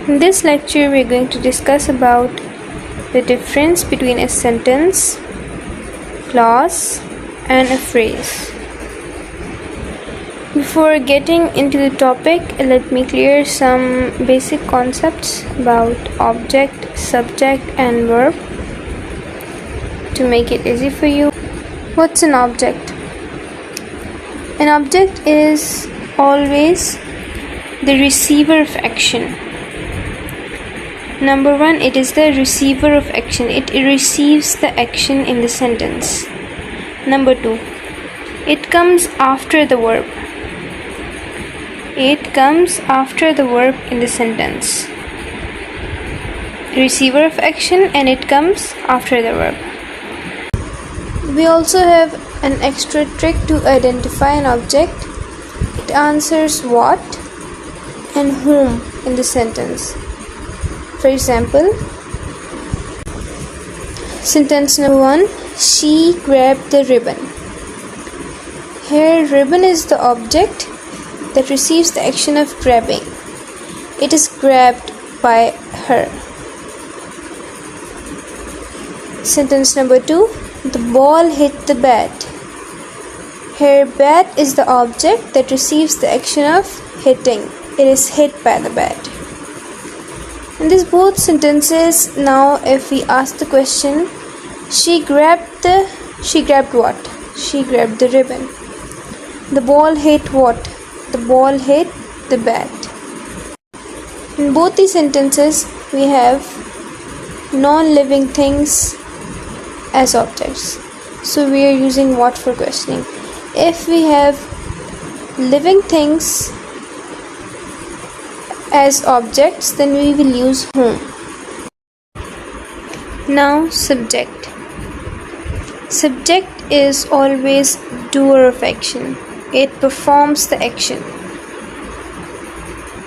In this lecture, we are going to discuss about the difference between a sentence, clause, and a phrase. Before getting into the topic, let me clear some basic concepts about object, subject, and verb to make it easy for you. What's an object? An object is always the receiver of action. Number one, it is the receiver of action. It receives the action in the sentence. Number two, it comes after the verb. It comes after the verb in the sentence. Receiver of action, and it comes after the verb. We also have an extra trick to identify an object. It answers what and whom in the sentence. For example, sentence number 1, she grabbed the ribbon. Here, ribbon is the object that receives the action of grabbing. It is grabbed by her. Sentence number 2, the ball hit the bat. Here, bat is the object that receives the action of hitting. It is hit by the bat. In these both sentences, now if we ask the question, she grabbed what? She grabbed the ribbon. The ball hit what? The ball hit the bat. In both these sentences, we have non-living things as objects. So we are using what for questioning. If we have living things as objects, then we will use whom. Now, subject. Subject is always doer of action. It performs the action,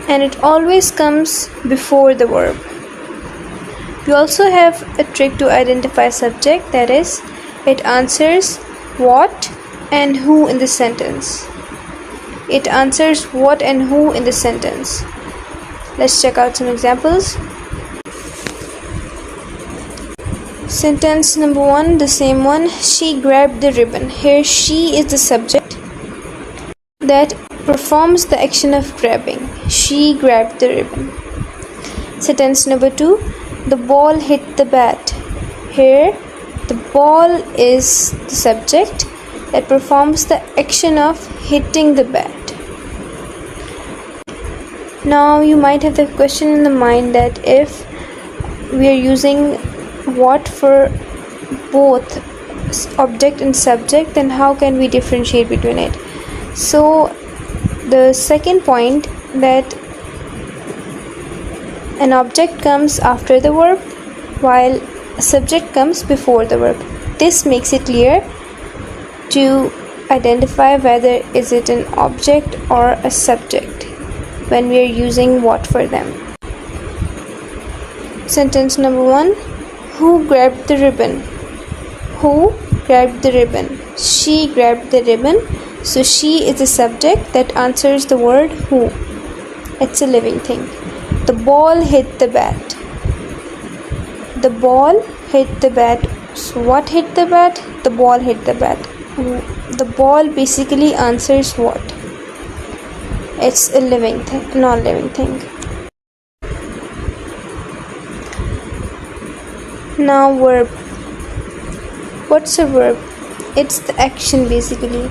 and it always comes before the verb. We also have a trick to identify subject, that is, it answers what and who in the sentence. It answers what and who in the sentence. Let's check out some examples. Sentence number 1, the same one, she grabbed the ribbon. Here, she is the subject that performs the action of grabbing. She grabbed the ribbon. Sentence number 2, the ball hit the bat. Here, the ball is the subject that performs the action of hitting the bat. Now you might have the question in the mind that if we are using what for both object and subject, then how can we differentiate between it? So the second point, that an object comes after the verb while a subject comes before the verb. This makes it clear to identify whether is it an object or a subject when we are using what for them. Sentence number 1, who grabbed the ribbon? Who grabbed the ribbon? She grabbed the ribbon. So she is the subject that answers the word who. It's a living thing. The ball hit the bat. The ball hit the bat. So what hit the bat? The ball hit the bat. The ball basically answers what? It's a living thing, non-living thing. Now verb. What's a verb? It's the action basically.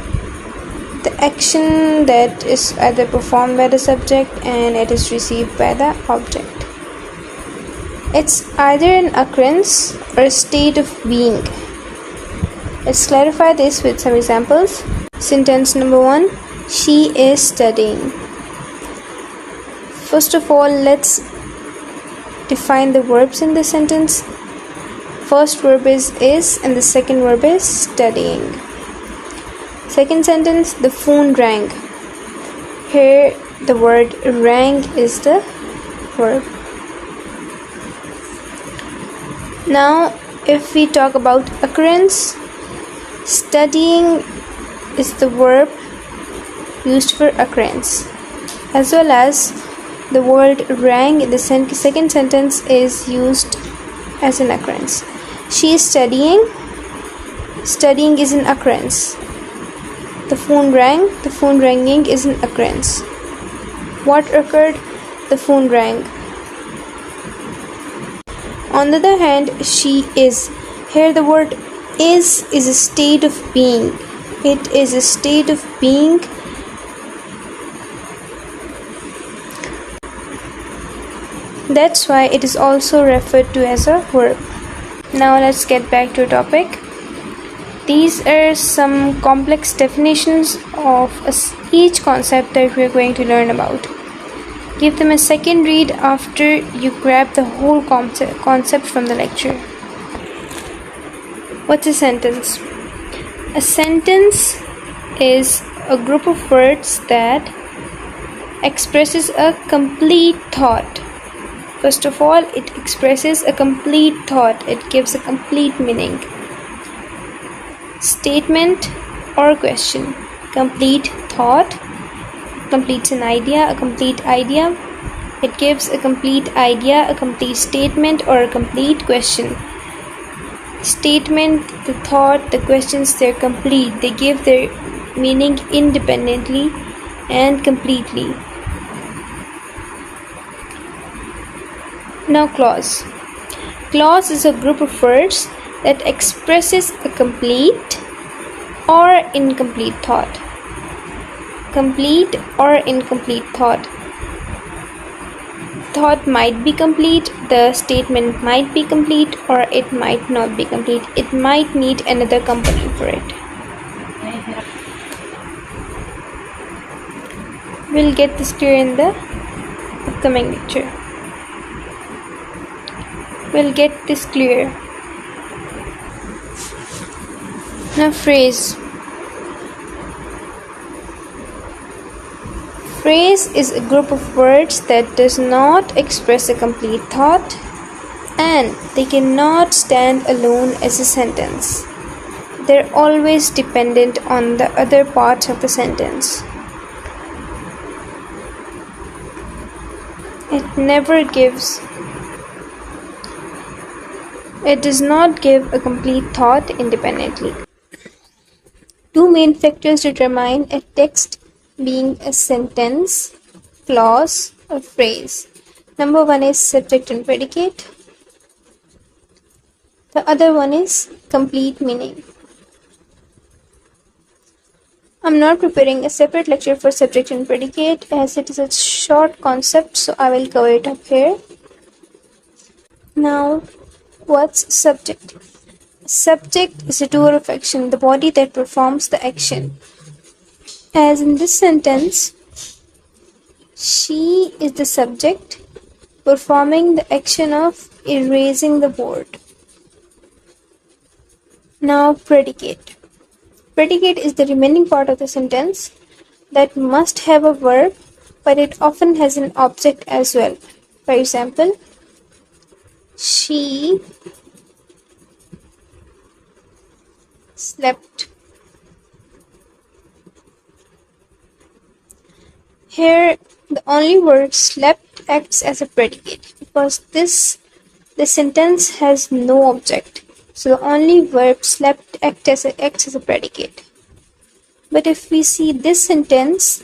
The action that is either performed by the subject and it is received by the object. It's either an occurrence or a state of being. Let's clarify this with some examples. Sentence number 1, she is studying. First of all, let's define the verbs in the sentence. First verb is and the second verb is studying. Second sentence, the phone rang. Here the word rang is the verb. Now if we talk about occurrence, studying is the verb used for occurrence, as well as The word rang in the second sentence is used as an occurrence. She is studying. Studying is an occurrence. The phone rang. The phone ringing is an occurrence. What occurred? The phone rang. On the other hand, she is. Here the word is a state of being. It is a state of being. That's why it is also referred to as a verb. Now let's get back to our topic. These are some complex definitions of each concept that we are going to learn about. Give them a second read after you grab the whole concept from the lecture. What's a sentence? A sentence is a group of words that expresses a complete thought. First of all, it expresses a complete thought. It gives a complete meaning. Statement or question. Complete thought completes an idea, a complete idea. It gives a complete idea, a complete statement, or a complete question. Statement, the thought, the questions, they're complete. They give their meaning independently and completely. Now clause. Clause is a group of words that expresses a complete or incomplete thought. Complete or incomplete thought. Thought might be complete, the statement might be complete, or it might not be complete. It might need another component for it. We'll get this clear in the upcoming lecture. We'll get this clear. Now phrase. Phrase is a group of words that does not express a complete thought, and they cannot stand alone as a sentence. They're always dependent on the other parts of the sentence. It does not give a complete thought independently. Two main factors determine a text being a sentence, clause, or phrase. Number one is subject and predicate. The other one is complete meaning. I'm not preparing a separate lecture for subject and predicate as it is a short concept, so I will cover it up here. Now, what's subject? Subject is a doer of action, the body that performs the action. As in this sentence, she is the subject performing the action of erasing the board. Now predicate. Predicate is the remaining part of the sentence that must have a verb, but it often has an object as well. For example, she slept. Here, the only word slept acts as a predicate because the sentence has no object. So the only verb slept acts as a predicate. But if we see this sentence,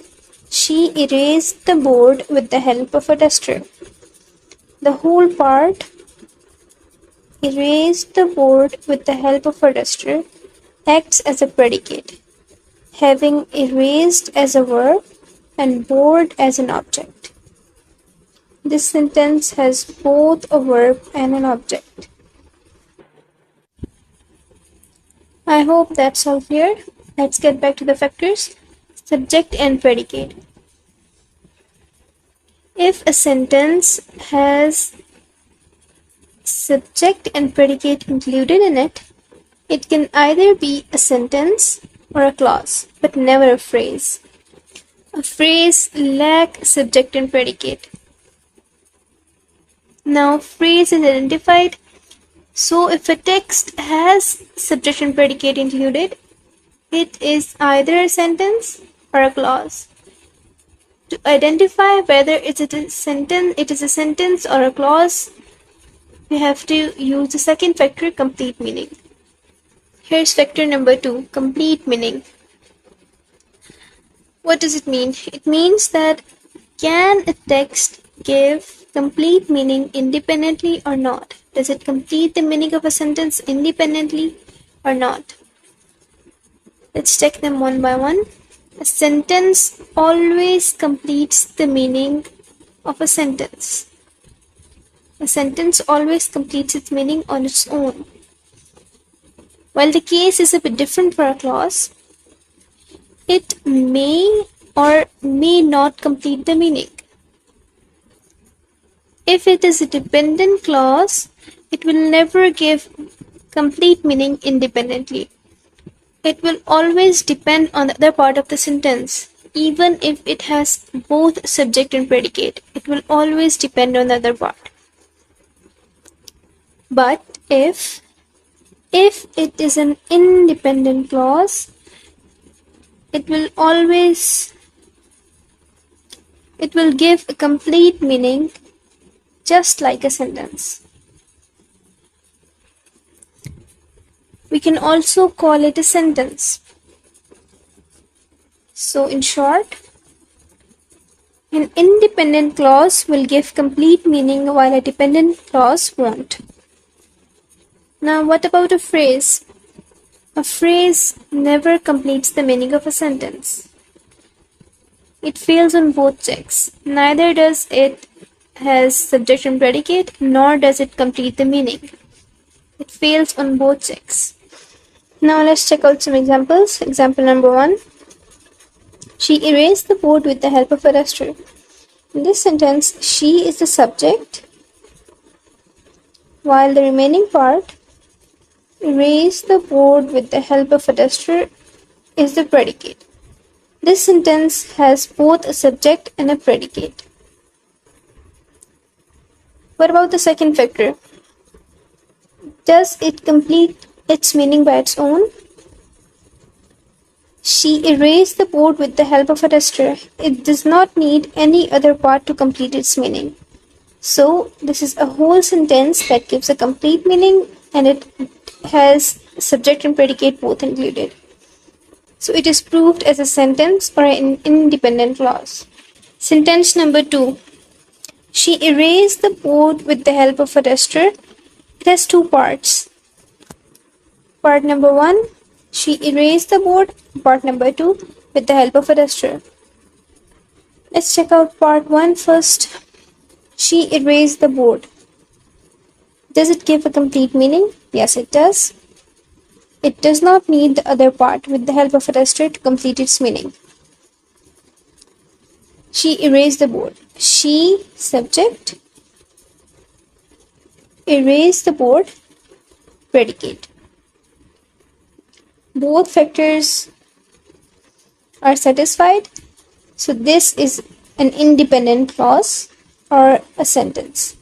she erased the board with the help of a duster. The whole part, erased the board with the help of a duster, acts as a predicate, having erased as a verb and board as an object. This sentence has both a verb and an object. I hope that's all clear. Let's get back to the factors. Subject and predicate. If a sentence has subject and predicate included in it, it can either be a sentence or a clause, but never a phrase. A phrase lacks subject and predicate. Now, phrase is identified. So, if a text has subject and predicate included, it is either a sentence or a clause. To identify whether it is a sentence or a clause, we have to use the second factor, complete meaning. Here's factor number 2, complete meaning. What does it mean? It means that can a text give complete meaning independently or not? Does it complete the meaning of a sentence independently or not? Let's check them one by one. A sentence always completes the meaning of a sentence. A sentence always completes its meaning on its own. While the case is a bit different for a clause, it may or may not complete the meaning. If it is a dependent clause, it will never give complete meaning independently. It will always depend on the other part of the sentence. Even if it has both subject and predicate, it will always depend on the other part. But if it is an independent clause, it will give a complete meaning just like a sentence. We can also call it a sentence. So in short, an independent clause will give complete meaning while a dependent clause won't. Now what about a phrase? A phrase never completes the meaning of a sentence. It fails on both checks. Neither does it has subject and predicate, nor does it complete the meaning. It fails on both checks. Now let's check out some examples. Example number 1. She erased the board with the help of a duster. In this sentence, she is the subject, while the remaining part, erased the board with the help of a duster, is the predicate. This sentence has both a subject and a predicate. What about the second factor? Does it complete its meaning by its own? She erased the board with the help of a duster. It does not need any other part to complete its meaning. So, this is a whole sentence that gives a complete meaning, and it has subject and predicate both included. So, it is proved as a sentence or an independent clause. Sentence number 2. She erased the board with the help of a duster. It has two parts. Part number 1, she erased the board. Part number 2, with the help of a duster. Let's check out part 1 first. She erased the board. Does it give a complete meaning? Yes, it does. It does not need the other part with the help of a duster to complete its meaning. She erased the board. She, subject, erased the board, predicate. Both factors are satisfied, so this is an independent clause or a sentence.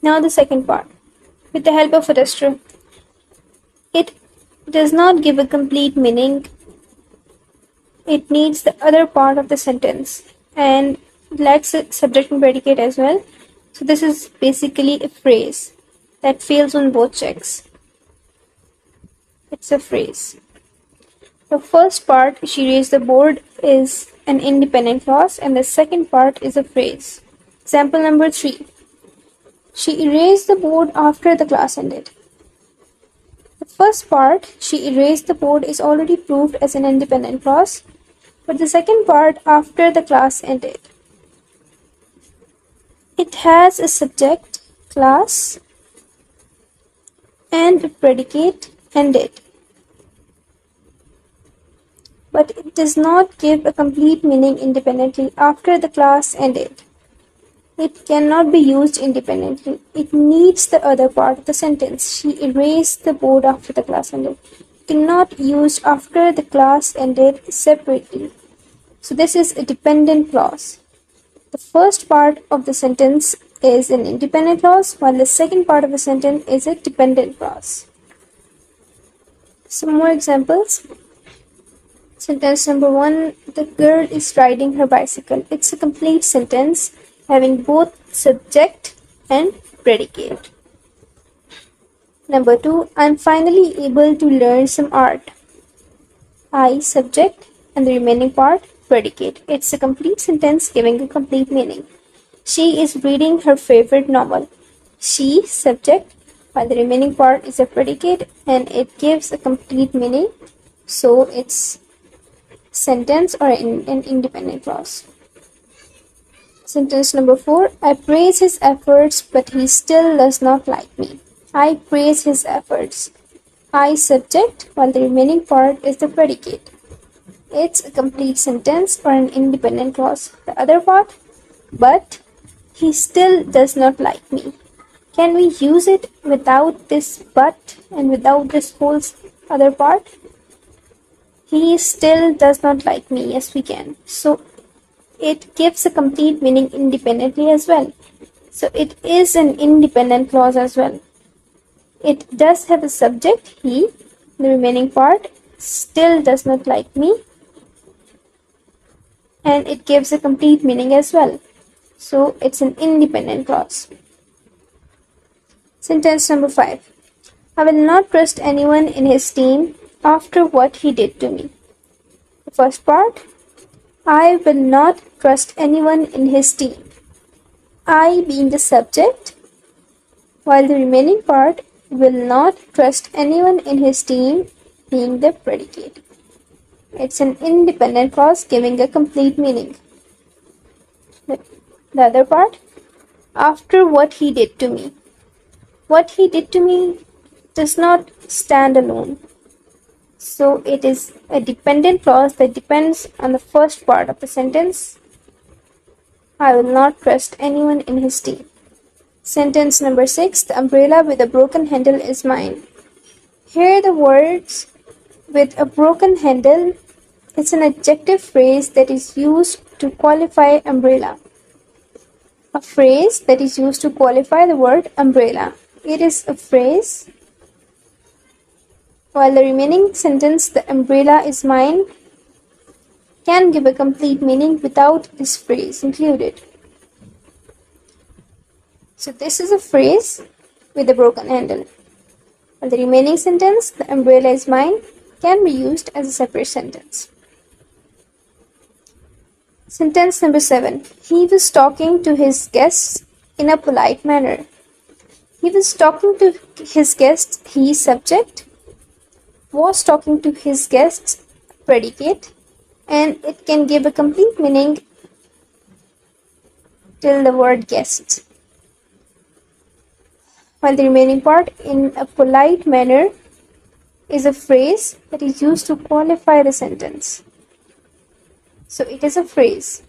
Now the second part, with the help of a duster. It does not give a complete meaning. It needs the other part of the sentence and lacks a subject and predicate as well. So this is basically a phrase that fails on both checks. It's a phrase. The first part, she erased the board, is an independent clause, and the second part is a phrase. Example number 3. She erased the board after the class ended. The first part, she erased the board, is already proved as an independent clause, but the second part, after the class ended, it has a subject, class, and a predicate, ended. But it does not give a complete meaning independently after the class ended. It cannot be used independently. It needs the other part of the sentence. She erased the board after the class ended. It cannot use after the class ended separately. So this is a dependent clause. The first part of the sentence is an independent clause, while the second part of the sentence is a dependent clause. Some more examples. Sentence number 1. The girl is riding her bicycle. It's a complete sentence having both subject and predicate. Number 2. I'm finally able to learn some art. I, subject, and the remaining part, predicate. It's a complete sentence giving a complete meaning. She is reading her favorite novel. She, subject, while the remaining part is a predicate and it gives a complete meaning. So it's sentence or an independent clause. Sentence number 4. I praise his efforts, but he still does not like me. I praise his efforts. I, subject, while the remaining part is the predicate. It's a complete sentence or an independent clause. The other part, but he still does not like me. Can we use it without this but and without this whole other part? He still does not like me. Yes, we can. So it gives a complete meaning independently as well. So it is an independent clause as well. It does have a subject, he. The remaining part, still does not like me. And it gives a complete meaning as well. So it's an independent clause. Sentence number 5. I will not trust anyone in his team after what he did to me. The first part, I will not trust anyone in his team. I being the subject, while the remaining part, will not trust anyone in his team being the predicate. It's an independent clause giving a complete meaning. The other part, after what he did to me. What he did to me does not stand alone. So it is a dependent clause that depends on the first part of the sentence. I will not trust anyone in his team. Sentence number 6. The umbrella with a broken handle is mine. Here the words with a broken handle, it's an adjective phrase that is used to qualify umbrella. A phrase that is used to qualify the word umbrella. It is a phrase, while the remaining sentence, the umbrella is mine, can give a complete meaning without this phrase included. So this is a phrase with a broken handle. While the remaining sentence, the umbrella is mine, can be used as a separate sentence. Sentence number 7. He was talking to his guests in a polite manner. He was talking to his guests, he, subject, was talking to his guests, predicate, and it can give a complete meaning till the word guests. While the remaining part, in a polite manner, is a phrase that is used to qualify the sentence. So it is a phrase.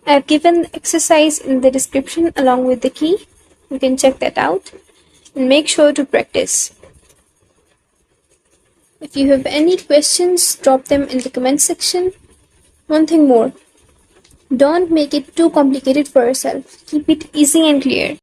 I have given the exercise in the description along with the key. You can check that out and make sure to practice. If you have any questions, drop them in the comment section. One thing more, don't make it too complicated for yourself. Keep it easy and clear.